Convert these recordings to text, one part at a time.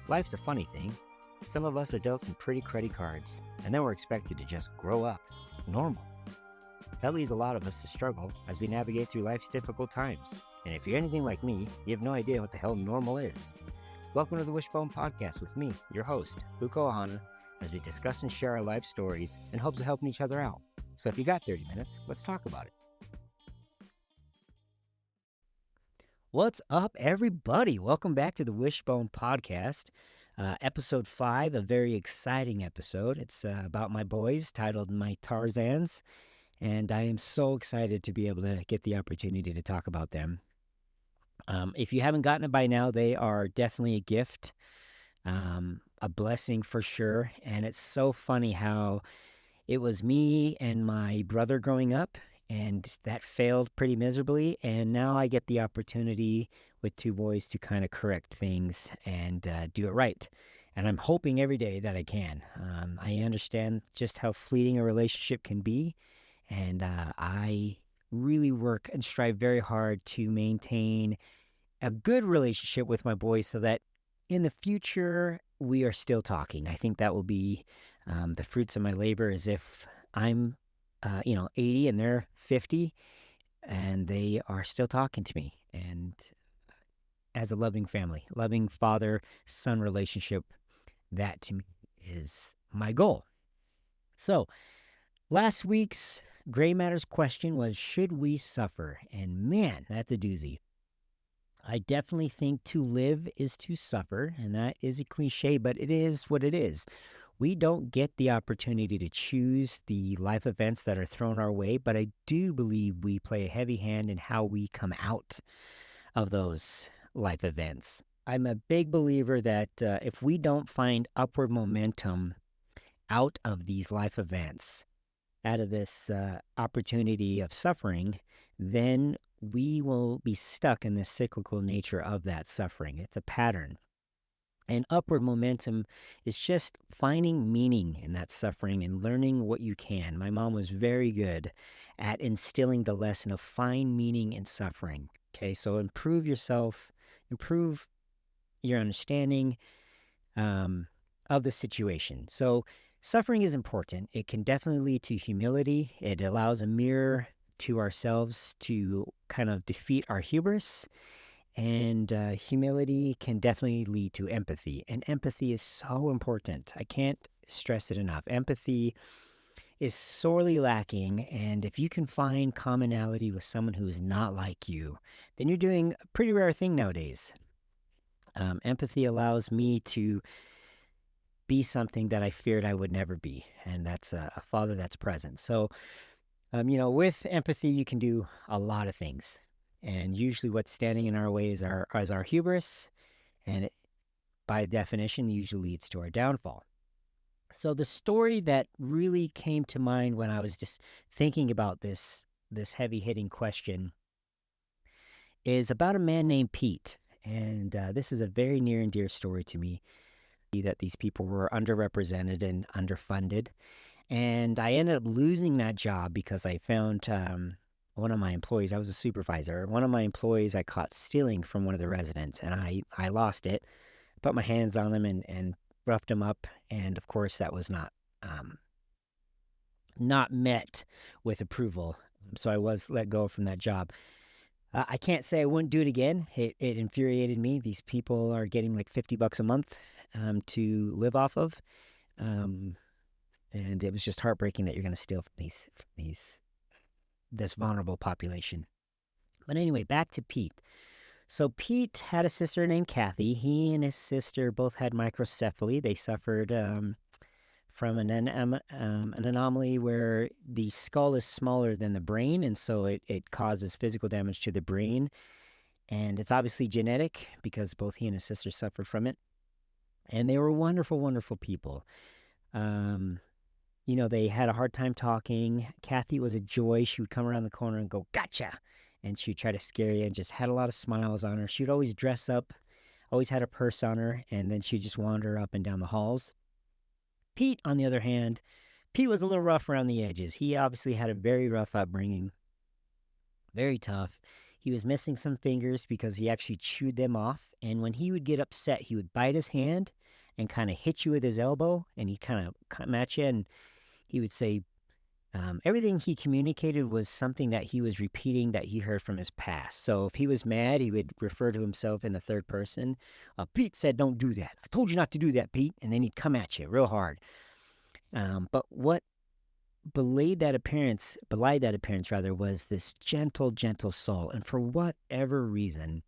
Life's a funny thing. Some of us are dealt some pretty cruddy cards, and then we're expected to just grow up. Normal. That leaves a lot of us to struggle as we navigate through life's difficult times. And if you're anything like me, you have no idea what the hell normal is. Welcome to the Wishbone Podcast with me, your host, Luko Ohana, as we discuss and share our life stories in hopes of helping each other out. So if you got 30 minutes, let's talk about it. What's up, everybody? Welcome back to the Wishbone Podcast. Episode 5, a very exciting episode. It's about my boys, titled My Tarzans, and I am so excited to be able to get the opportunity to talk about them. If you haven't gotten it by now, they are definitely a gift, a blessing for sure, and it's so funny how it was me and my brother growing up, and that failed pretty miserably. And now I get the opportunity with two boys to kind of correct things and do it right. And I'm hoping every day that I can. I understand just how fleeting a relationship can be. And I really work and strive very hard to maintain a good relationship with my boys so that in the future we are still talking. I think that will be the fruits of my labor, as if I'm 80 and they're 50 and they are still talking to me, and as a loving family, loving father-son relationship, that to me is my goal. So last week's Gray Matters question was, should we suffer? And man, that's a doozy. I definitely think to live is to suffer, and that is a cliche, but it is what it is. We don't get the opportunity to choose the life events that are thrown our way, but I do believe we play a heavy hand in how we come out of those life events. I'm a big believer that if we don't find upward momentum out of these life events, out of this opportunity of suffering, then we will be stuck in the cyclical nature of that suffering. It's a pattern. And upward momentum is just finding meaning in that suffering and learning what you can. My mom was very good at instilling the lesson of find meaning in suffering. Okay, so improve yourself, improve your understanding of the situation. So suffering is important. It can definitely lead to humility. It allows a mirror to ourselves to kind of defeat our hubris. And humility can definitely lead to empathy. And empathy is so important. I can't stress it enough. Empathy is sorely lacking. And if you can find commonality with someone who is not like you, then you're doing a pretty rare thing nowadays. Empathy allows me to be something that I feared I would never be. And that's a father that's present. So, with empathy, you can do a lot of things. And usually what's standing in our way is our hubris, and it, by definition, usually leads to our downfall. So the story that really came to mind when I was just thinking about this heavy-hitting question is about a man named Pete. And this is a very near and dear story to me, that these people were underrepresented and underfunded. And I ended up losing that job because I found one of my employees. I was a supervisor. One of my employees I caught stealing from one of the residents, and I lost it. Put my hands on him and roughed him up. And of course, that was not met with approval. So I was let go from that job. I can't say I wouldn't do it again. It infuriated me. These people are getting like $50 a month to live off of. And it was just heartbreaking that you're going to steal from this vulnerable population. But anyway, back to Pete. So Pete had a sister named Kathy. He and his sister both had microcephaly. They suffered from an anomaly where the skull is smaller than the brain, and so it causes physical damage to the brain. And it's obviously genetic because both he and his sister suffered from it. And they were wonderful, wonderful people. They had a hard time talking. Kathy was a joy. She would come around the corner and go, "Gotcha!" And she'd try to scare you, and just had a lot of smiles on her. She'd always dress up, always had a purse on her, and then she'd just wander up and down the halls. Pete, on the other hand, Pete was a little rough around the edges. He obviously had a very rough upbringing, very tough. He was missing some fingers because he actually chewed them off. And when he would get upset, he would bite his hand and kind of hit you with his elbow, and he'd kind of come at you, and he would say, everything he communicated was something that he was repeating that he heard from his past. So if he was mad, he would refer to himself in the third person. Pete said, "Don't do that. I told you not to do that, Pete." And then he'd come at you real hard. But what belied that appearance rather, was this gentle, gentle soul. And for whatever reason,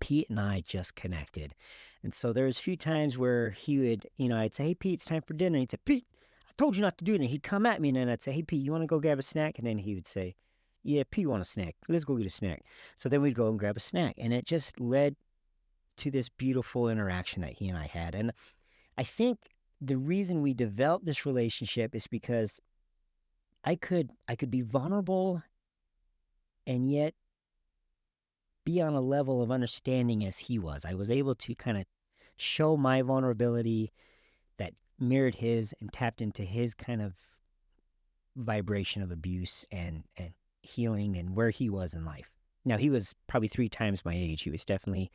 Pete and I just connected. And so there was a few times where he would, I'd say, "Hey, Pete, it's time for dinner." And he'd say, "Pete, I told you not to do it." And he'd come at me, and then I'd say, "Hey, Pete, you want to go grab a snack?" And then he would say, "Yeah, Pete, want a snack? Let's go get a snack." So then we'd go and grab a snack. And it just led to this beautiful interaction that he and I had. And I think the reason we developed this relationship is because I could be vulnerable and yet be on a level of understanding as he was. I was able to kind of show my vulnerability that mirrored his and tapped into his kind of vibration of abuse and healing and where he was in life. Now, he was probably 3 times my age. He was definitely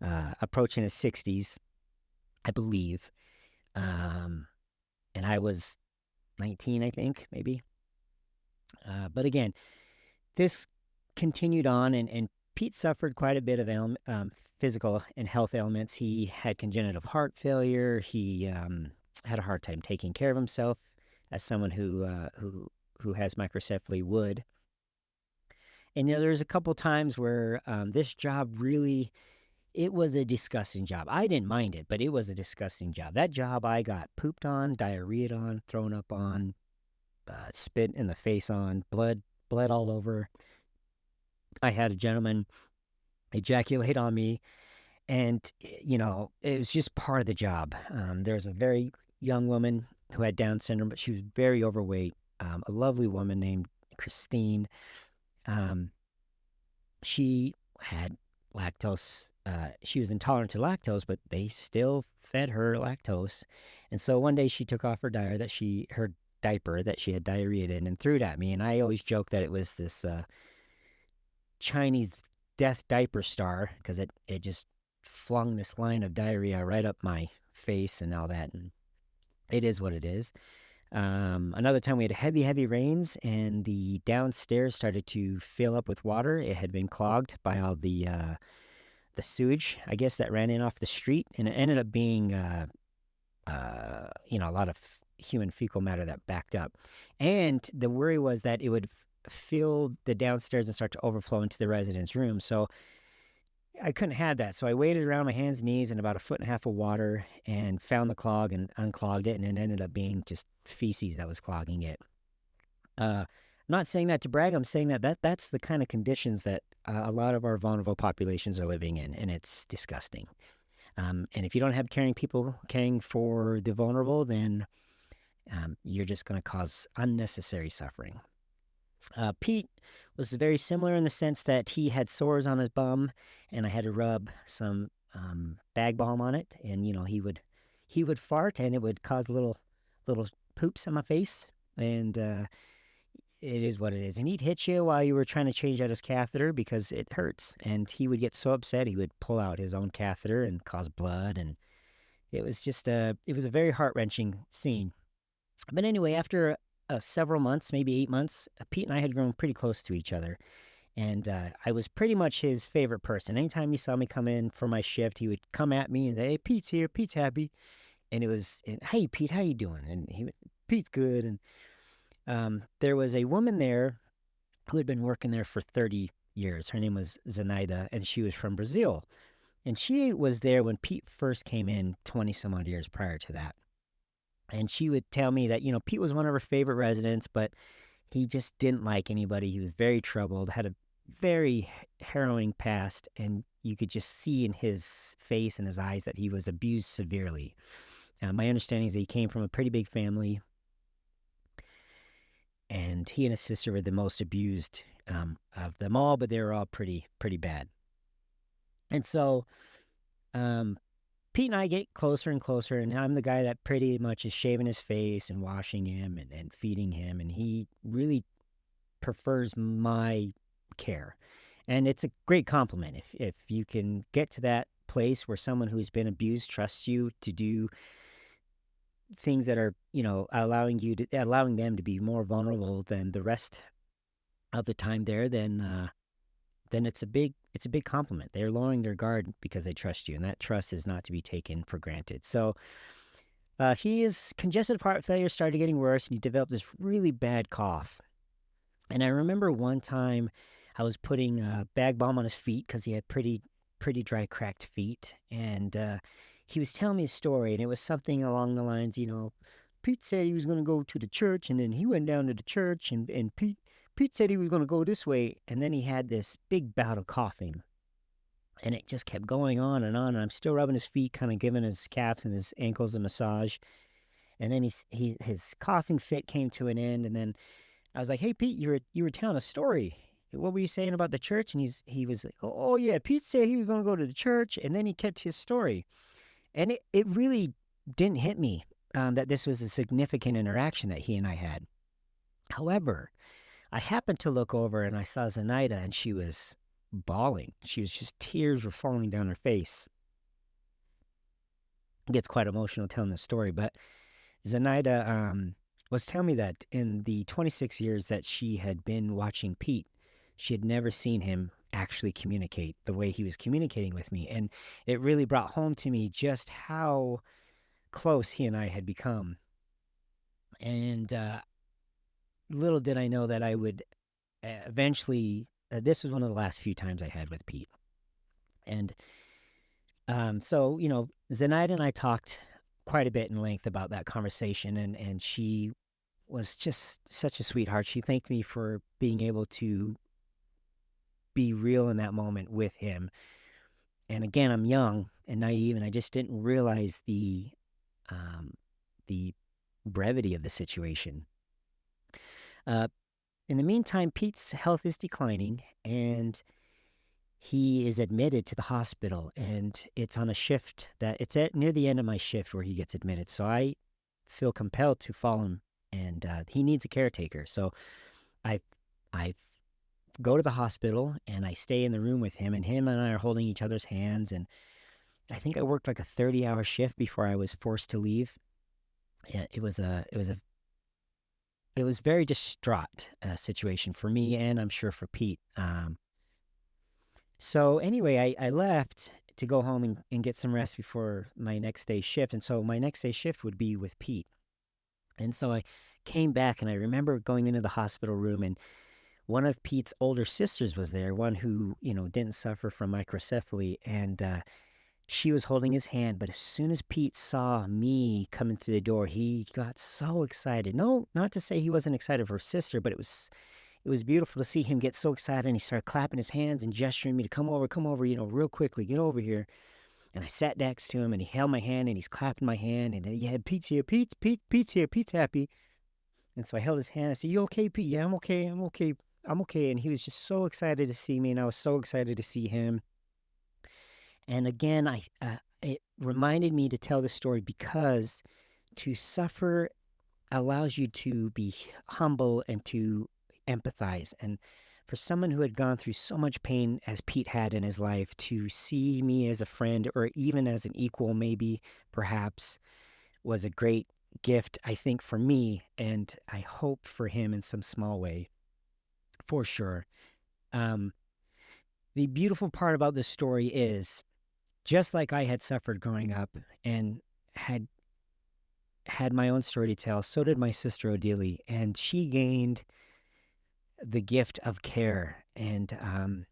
approaching his 60s, I believe. And I was 19, I think, maybe. But again, this continued on, and Pete suffered quite a bit of physical and health ailments. He had congenital heart failure. He had a hard time taking care of himself, as someone who has microcephaly would. And there's a couple times where this job really, it was a disgusting job. I didn't mind it, but it was a disgusting job. That job, I got pooped on, diarrheaed on, thrown up on, spit in the face on, blood all over. I had a gentleman ejaculate on me, and it was just part of the job. There was a very young woman who had Down syndrome, but she was very overweight. A lovely woman named Christine. She had lactose. She was intolerant to lactose, but they still fed her lactose. And so one day she took off her diaper that she had diarrhea in and threw it at me. And I always joke that it was this Chinese death diaper star, because it just flung this line of diarrhea right up my face and all that. And it is what it is. Another time we had heavy rains, and the downstairs started to fill up with water. It had been clogged by all the sewage, I guess, that ran in off the street, and it ended up being a lot of human fecal matter that backed up. And the worry was that it would fill the downstairs and start to overflow into the residents' room. So I couldn't have that. So I waded around my hands and knees in about 1.5 feet of water and found the clog and unclogged it, and it ended up being just feces that was clogging it. I'm not saying that to brag. I'm saying that's the kind of conditions that a lot of our vulnerable populations are living in, and it's disgusting. And if you don't have caring people caring for the vulnerable, then you're just going to cause unnecessary suffering. Pete was very similar in the sense that he had sores on his bum, and I had to rub some bag balm on it, and he would fart, and it would cause little poops on my face, and it is what it is. And he'd hit you while you were trying to change out his catheter because it hurts, and he would get so upset he would pull out his own catheter and cause blood, and it was just it was a very heart-wrenching scene. But anyway, after several months, maybe 8 months, Pete and I had grown pretty close to each other. And I was pretty much his favorite person. Anytime he saw me come in for my shift, he would come at me and say, "Hey, Pete's here. Pete's happy." And it was, "Hey, Pete, how you doing?" And "Pete's good." And there was a woman there who had been working there for 30 years. Her name was Zenaida, and she was from Brazil. And she was there when Pete first came in 20-some-odd years prior to that. And she would tell me that, Pete was one of her favorite residents, but he just didn't like anybody. He was very troubled, had a very harrowing past, and you could just see in his face and his eyes that he was abused severely. My understanding is that he came from a pretty big family, and he and his sister were the most abused of them all, but they were all pretty bad. And so Pete and I get closer and closer, and I'm the guy that pretty much is shaving his face and washing him and feeding him, and he really prefers my care. And it's a great compliment if you can get to that place where someone who's been abused trusts you to do things that are, allowing them to be more vulnerable than the rest of the time there, then it's a big compliment. They're lowering their guard because they trust you, and that trust is not to be taken for granted. So his congestive heart failure started getting worse, and he developed this really bad cough. And I remember one time I was putting a bag balm on his feet because he had pretty dry, cracked feet, and he was telling me a story, and it was something along the lines, Pete said he was going to go to the church, and then he went down to the church, and Pete said he was going to go this way, and then he had this big bout of coughing, and it just kept going on and on. And I'm still rubbing his feet, kind of giving his calves and his ankles a massage, and then his coughing fit came to an end, and then I was like, "Hey, Pete, you were telling a story. What were you saying about the church?" And he was like, "Oh yeah, Pete said he was going to go to the church," and then he kept his story, and it really didn't hit me that this was a significant interaction that he and I had. However, I happened to look over and I saw Zenaida, and she was bawling. She was just tears were falling down her face. It gets quite emotional telling the story, but Zenaida was telling me that in the 26 years that she had been watching Pete, she had never seen him actually communicate the way he was communicating with me. And it really brought home to me just how close he and I had become. And little did I know that I would eventually, this was one of the last few times I had with Pete. And so, Zenaida and I talked quite a bit in length about that conversation, and she was just such a sweetheart. She thanked me for being able to be real in that moment with him. And again, I'm young and naive, and I just didn't realize um, the brevity of the situation. Uh, in the meantime, Pete's health is declining, and he is admitted to the hospital. And it's on a shift that it's at near the end of my shift where he gets admitted. So I feel compelled to follow him, and he needs a caretaker. So I I go to the hospital and I stay in the room with him, and him and I are holding each other's hands. And I think I worked like a 30-hour shift before I was forced to leave. And it was very distraught situation for me, and I'm sure for Pete. So anyway, I left to go home and get some rest before my next day shift. And so my next day shift would be with Pete. And so I came back, and I remember going into the hospital room, and one of Pete's older sisters was there, one who, didn't suffer from microcephaly. And she was holding his hand. But as soon as Pete saw me coming through the door, he got so excited. No, not to say he wasn't excited for his sister, but it was beautiful to see him get so excited, and he started clapping his hands and gesturing me to come over, real quickly, get over here. And I sat next to him, and he held my hand, and he's clapping my hand, and yeah, Pete's here, Pete's here, Pete's happy. And so I held his hand. I said, "You okay, Pete?" "Yeah, I'm okay, I'm okay." And he was just so excited to see me, and I was so excited to see him. And again, it reminded me to tell this story because to suffer allows you to be humble and to empathize. And for someone who had gone through so much pain as Pete had in his life, to see me as a friend or even as an equal, maybe, perhaps, was a great gift, I think, for me. And I hope for him in some small way, for sure. Um, the beautiful part about this story is just like I had suffered growing up and had my own story to tell, so did my sister Odelie, and she gained the gift of care. And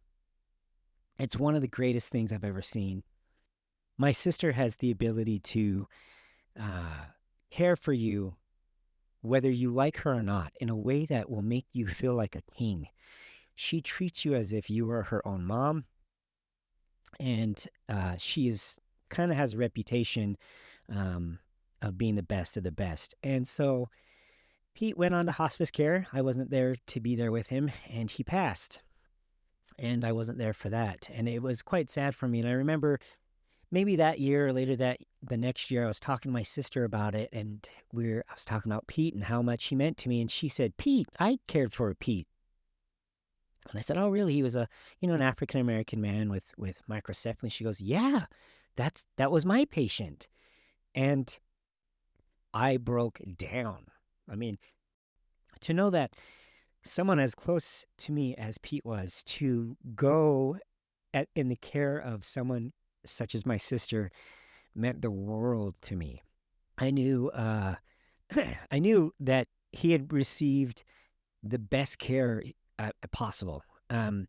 it's one of the greatest things I've ever seen. My sister has the ability to uh, care for you, whether you like her or not, in a way that will make you feel like a king. She treats you as if you were her own mom, and she is kind of has a reputation of being the best of the best. And so Pete went on to hospice care. I wasn't there to be there with him, and he passed. And I wasn't there for that. And it was quite sad for me. And I remember maybe that year or later that the next year, I was talking to my sister about it, and I was talking about Pete and how much he meant to me. And she said, "Pete, I cared for Pete." And I said, "Oh, really? He was an African American man with microcephaly." She goes, "Yeah, that was my patient." And I broke down. I mean, to know that someone as close to me as Pete was to go in the care of someone such as my sister meant the world to me. I knew I knew that he had received the best care possible. And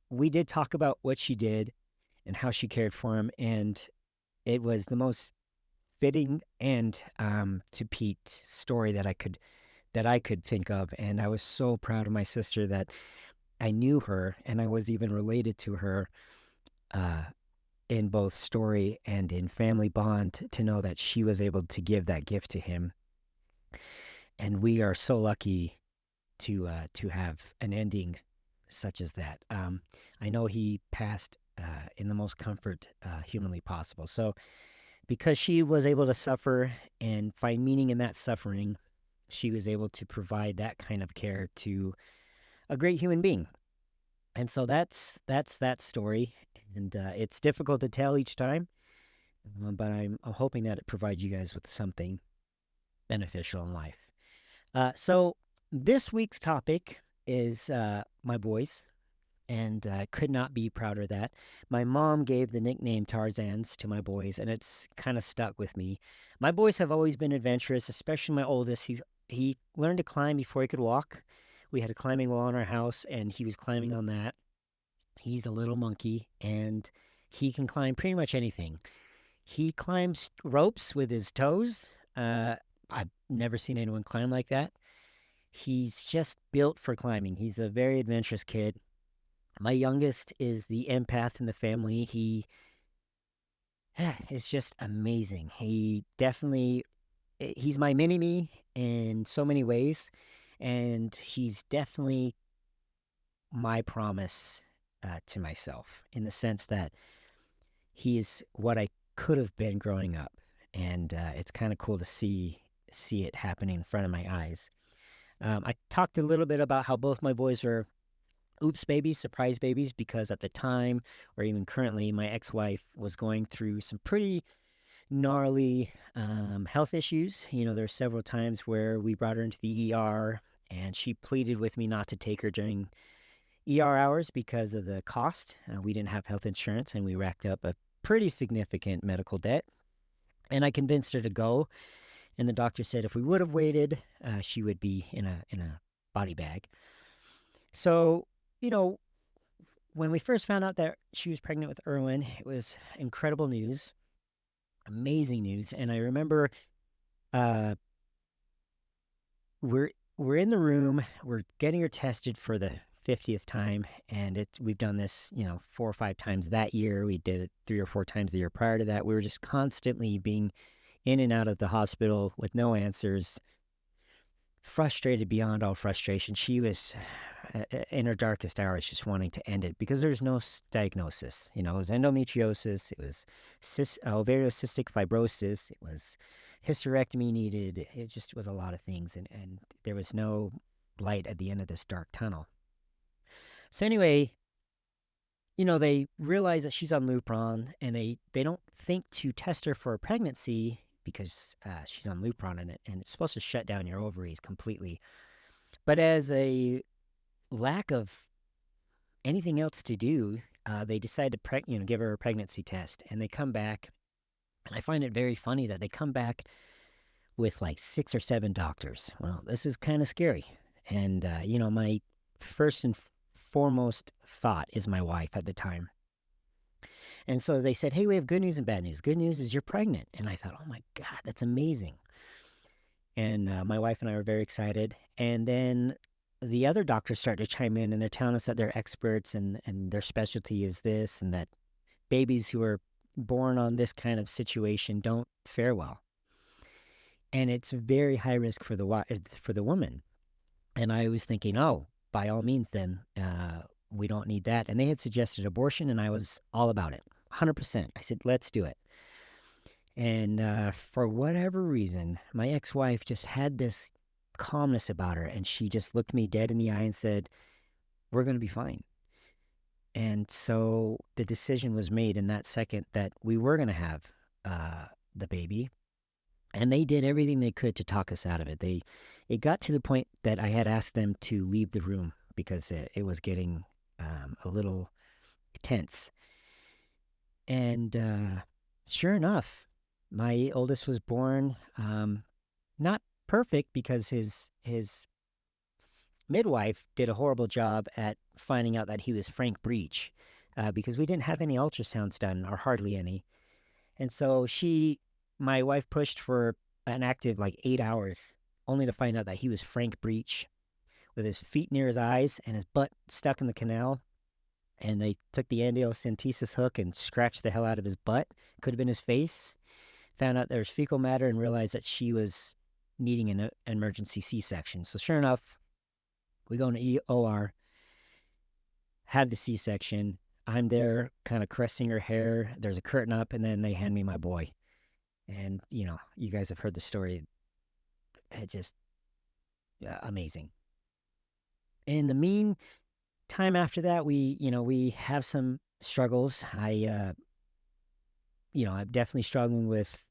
we did talk about what she did and how she cared for him, and it was the most fitting and to Pete story that I could think of. And I was so proud of my sister that I knew her and I was even related to her uh, in both story and in family bond to know that she was able to give that gift to him. And we are so lucky to have an ending such as that. I know he passed in the most comfort humanly possible. So because she was able to suffer and find meaning in that suffering, she was able to provide that kind of care to a great human being. And so that's that story, and it's difficult to tell each time, but I'm hoping that it provides you guys with something beneficial in life. So this week's topic is my boys, and I could not be prouder of that. My mom gave the nickname Tarzans to my boys, and it's kind of stuck with me. My boys have always been adventurous, especially my oldest. He learned to climb before he could walk. We had a climbing wall in our house, and he was climbing on that. He's a little monkey, and he can climb pretty much anything. He climbs ropes with his toes. I've never seen anyone climb like that. He's just built for climbing. He's a very adventurous kid. My youngest is the empath in the family. He is just amazing. He's my mini me in so many ways, and he's definitely my promise to myself in the sense that he is what I could have been growing up, and it's kind of cool to see it happening in front of my eyes. I talked a little bit about how both my boys are oops babies, surprise babies, because at the time, or even currently, my ex-wife was going through some pretty gnarly health issues. There are several times where we brought her into the ER, and she pleaded with me not to take her during ER hours because of the cost. We didn't have health insurance, and we racked up a pretty significant medical debt. And I convinced her to go, and the doctor said if we would have waited, she would be in a body bag. So, you know, when we first found out that she was pregnant with Erwin, it was incredible news, amazing news. And I remember uh, we're in the room, we're getting her tested for the 50th time, and we've done this, 4 or 5 times that year. We did it 3 or 4 times the year prior to that. We were just constantly being in and out of the hospital with no answers, frustrated beyond all frustration. She was in her darkest hours just wanting to end it because there's no diagnosis. It was endometriosis, it was ovaricystic fibrosis, it was hysterectomy needed. It just was a lot of things, and there was no light at the end of this dark tunnel. So anyway, they realize that she's on Lupron, and they don't think to test her for a pregnancy because she's on Lupron, and it's supposed to shut down your ovaries completely. But as a lack of anything else to do, they decide to give her a pregnancy test, and they come back. And I find it very funny that they come back with like 6 or 7 doctors. Well, this is kind of scary. And my first and foremost thought is my wife at the time. And so they said, "Hey, we have good news and bad news. Good news is you're pregnant." And I thought, "Oh my God, that's amazing." And my wife and I were very excited. And then the other doctors started to chime in, and they're telling us that they're experts, and their specialty is this, and that babies who are born on this kind of situation don't fare well. And it's very high risk for the woman. And I was thinking, oh, by all means, then we don't need that. And they had suggested abortion, and I was all about it, 100%. I said, let's do it. And for whatever reason, my ex-wife just had this calmness about her, and she just looked me dead in the eye and said, we're going to be fine. And so the decision was made in that second that we were going to have the baby. And they did everything they could to talk us out of it. It got to the point that I had asked them to leave the room because it was getting a little tense. And sure enough, my oldest was born not perfect because his midwife did a horrible job at finding out that he was Frank Breech because we didn't have any ultrasounds done or hardly any. And so my wife pushed for an active like 8 hours only to find out that he was Frank Breech with his feet near his eyes and his butt stuck in the canal. And they took the amniocentesis hook and scratched the hell out of his butt. Could have been his face. Found out there was fecal matter and realized that she was needing an emergency C-section. So sure enough, we go in the OR, have the C-section. I'm there kind of caressing her hair. There's a curtain up, and then they hand me my boy. And, you guys have heard the story. It just amazing. In the meantime after that, we have some struggles. I'm definitely struggling with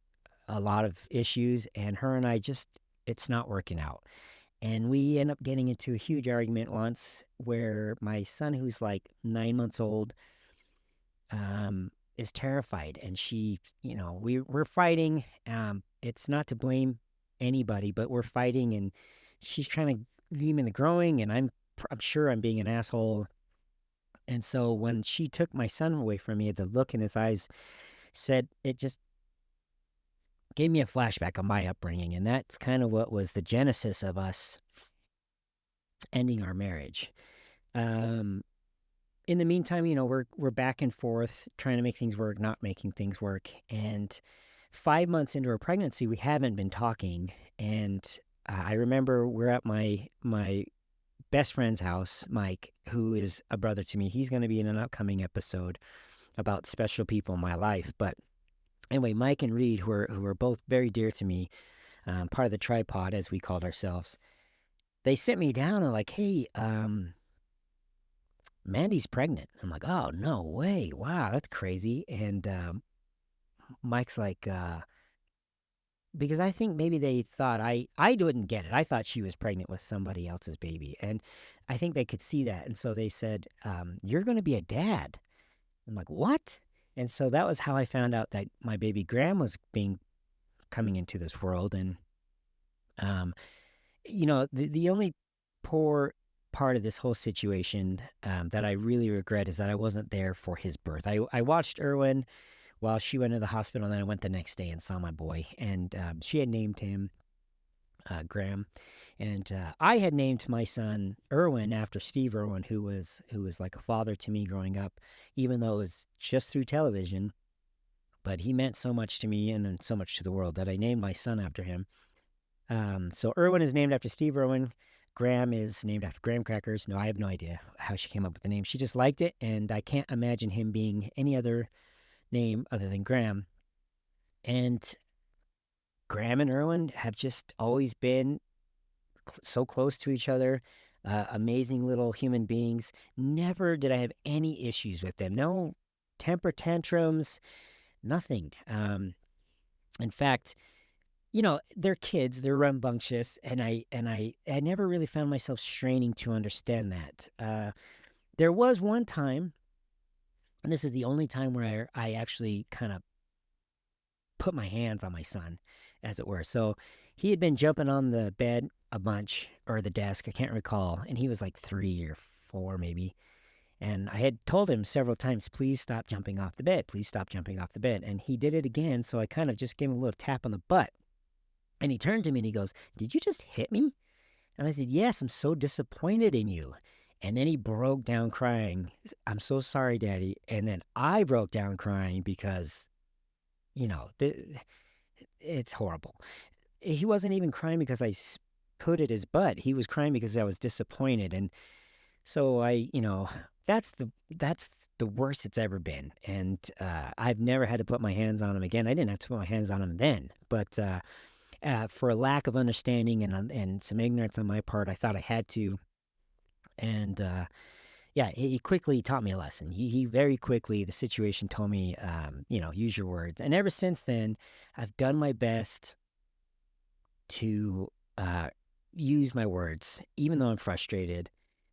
a lot of issues, and her and I just, it's not working out. And we end up getting into a huge argument once where my son, who's like 9 months old, is terrified. And we're fighting. It's not to blame anybody, but we're fighting, and she's trying to leave me in the growing, and I'm sure I'm being an asshole. And so when she took my son away from me, the look in his eyes said, it just gave me a flashback of my upbringing. And that's kind of what was the genesis of us ending our marriage. In the meantime, we're back and forth trying to make things work, not making things work. And 5 months into our pregnancy, we haven't been talking. And I remember we're at my best friend's house, Mike, who is a brother to me. He's going to be in an upcoming episode about special people in my life. But anyway, Mike and Reed, who are both very dear to me, part of the tripod, as we called ourselves, they sit me down and like, hey, Mandy's pregnant. I'm like, oh, no way. Wow, that's crazy. And Mike's like, because I think maybe they thought I didn't get it. I thought she was pregnant with somebody else's baby. And I think they could see that. And so they said, you're going to be a dad. I'm like, what? And so that was how I found out that my baby Graham was coming into this world. And, the only poor part of this whole situation that I really regret is that I wasn't there for his birth. I watched Erwin while she went to the hospital, and then I went the next day and saw my boy. And she had named him Graham. And I had named my son Erwin after Steve Irwin, who was like a father to me growing up, even though it was just through television. But he meant so much to me and so much to the world that I named my son after him. So Irwin is named after Steve Irwin. Graham is named after graham crackers. No, I have no idea how she came up with the name. She just liked it, and I can't imagine him being any other name other than Graham. And Graham and Irwin have just always been so close to each other. Amazing little human beings. Never did I have any issues with them. No temper tantrums, nothing. In fact, they're kids, they're rambunctious, and I never really found myself straining to understand that. There was one time, and this is the only time where I actually kind of put my hands on my son, as it were. So he had been jumping on the bed a bunch, or the desk, I can't recall, and he was like 3 or 4 maybe. And I had told him several times, please stop jumping off the bed. Please stop jumping off the bed. And he did it again, so I kind of just gave him a little tap on the butt. And he turned to me and he goes, did you just hit me? And I said, yes, I'm so disappointed in you. And then he broke down crying. I'm so sorry, Daddy. And then I broke down crying because, it's horrible. He wasn't even crying because I put at his butt. He was crying because I was disappointed. And so that's the worst it's ever been. And I've never had to put my hands on him again. I didn't have to put my hands on him then. But for a lack of understanding and some ignorance on my part, I thought I had to. And yeah, he quickly taught me a lesson. He very quickly, the situation told me, use your words. And ever since then, I've done my best to uh, use my words, even though I'm frustrated.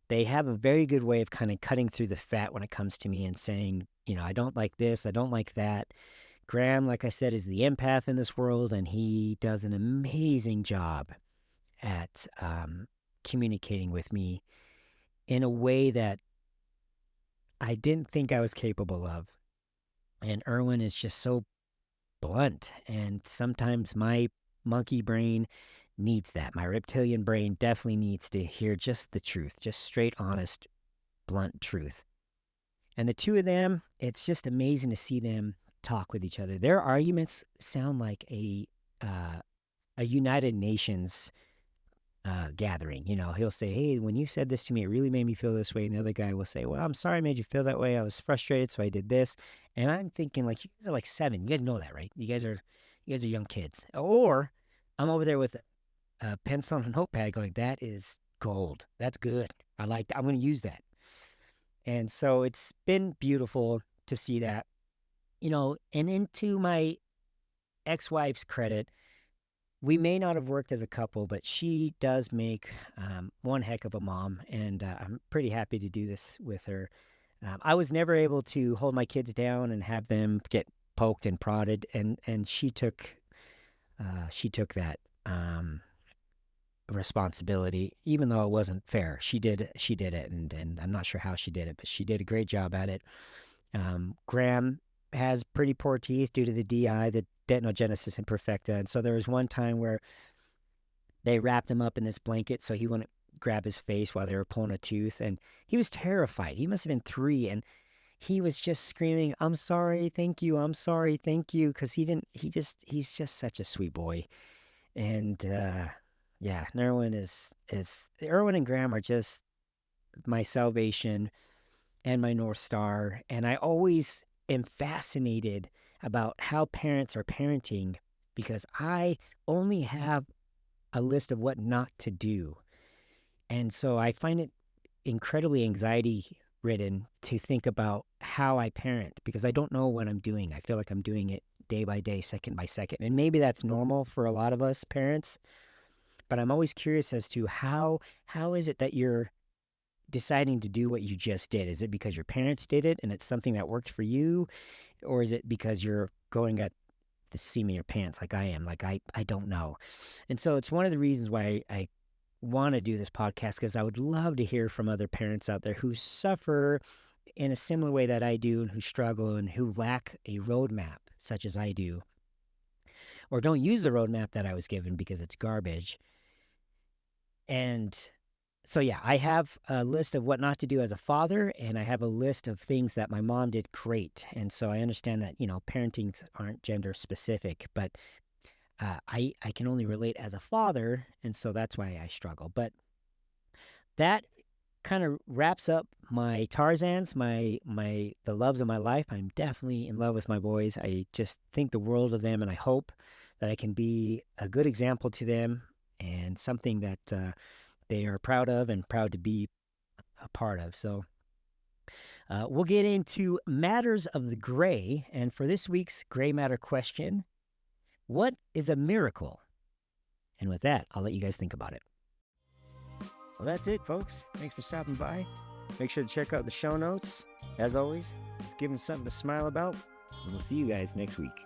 They have a very good way of kind of cutting through the fat when it comes to me and saying, I don't like this, I don't like that. Graham, like I said, is the empath in this world, and he does an amazing job at communicating with me in a way that I didn't think I was capable of. And Erwin is just so blunt. And sometimes my monkey brain needs that. My reptilian brain definitely needs to hear just the truth, just straight, honest, blunt truth. And the two of them, it's just amazing to see them talk with each other. Their arguments sound like a United Nations gathering. He'll say, "Hey, when you said this to me, it really made me feel this way." And the other guy will say, "Well, I'm sorry I made you feel that way. I was frustrated, so I did this." And I'm thinking, like, you guys are like 7. You guys know that, right? You guys are young kids. Or I'm over there with a pencil and a notepad going, "That is gold. That's good. I like that. I'm going to use that." And so it's been beautiful to see that. And into my ex-wife's credit, we may not have worked as a couple, but she does make one heck of a mom, and I'm pretty happy to do this with her. I was never able to hold my kids down and have them get poked and prodded, and she took that responsibility, even though it wasn't fair. She did it, and I'm not sure how she did it, but she did a great job at it. Graham has pretty poor teeth due to the DI, the dentinogenesis imperfecta, and so there was one time where they wrapped him up in this blanket so he wouldn't grab his face while they were pulling a tooth, and he was terrified. He must have been 3, and he was just screaming, "I'm sorry, thank you, I'm sorry, thank you," because he's just such a sweet boy. And yeah, Erwin and Graham are just my salvation and my North Star. And I always am fascinated about how parents are parenting, because I only have a list of what not to do. And so I find it incredibly anxiety ridden to think about how I parent, because I don't know what I'm doing. I feel like I'm doing it day by day, second by second. And maybe that's normal for a lot of us parents, but I'm always curious as to how is it that you're deciding to do what you just did? Is it because your parents did it and it's something that worked for you? Or is it because you're going at the seam of your pants like I am? Like, I don't know. And so it's one of the reasons why I want to do this podcast, because I would love to hear from other parents out there who suffer in a similar way that I do, and who struggle and who lack a roadmap such as I do, or don't use the roadmap that I was given because it's garbage. And so, yeah, I have a list of what not to do as a father, and I have a list of things that my mom did great. And so I understand that, parentings aren't gender specific, but I can only relate as a father, and so that's why I struggle. But that kind of wraps up my Tarzans, the loves of my life. I'm definitely in love with my boys. I just think the world of them, and I hope that I can be a good example to them, and something that they are proud of and proud to be a part of. So we'll get into matters of the gray. And for this week's gray matter question, what is a miracle? And with that, I'll let you guys think about it. Well, that's it, folks. Thanks for stopping by. Make sure to check out the show notes. As always, let's give them something to smile about. And we'll see you guys next week.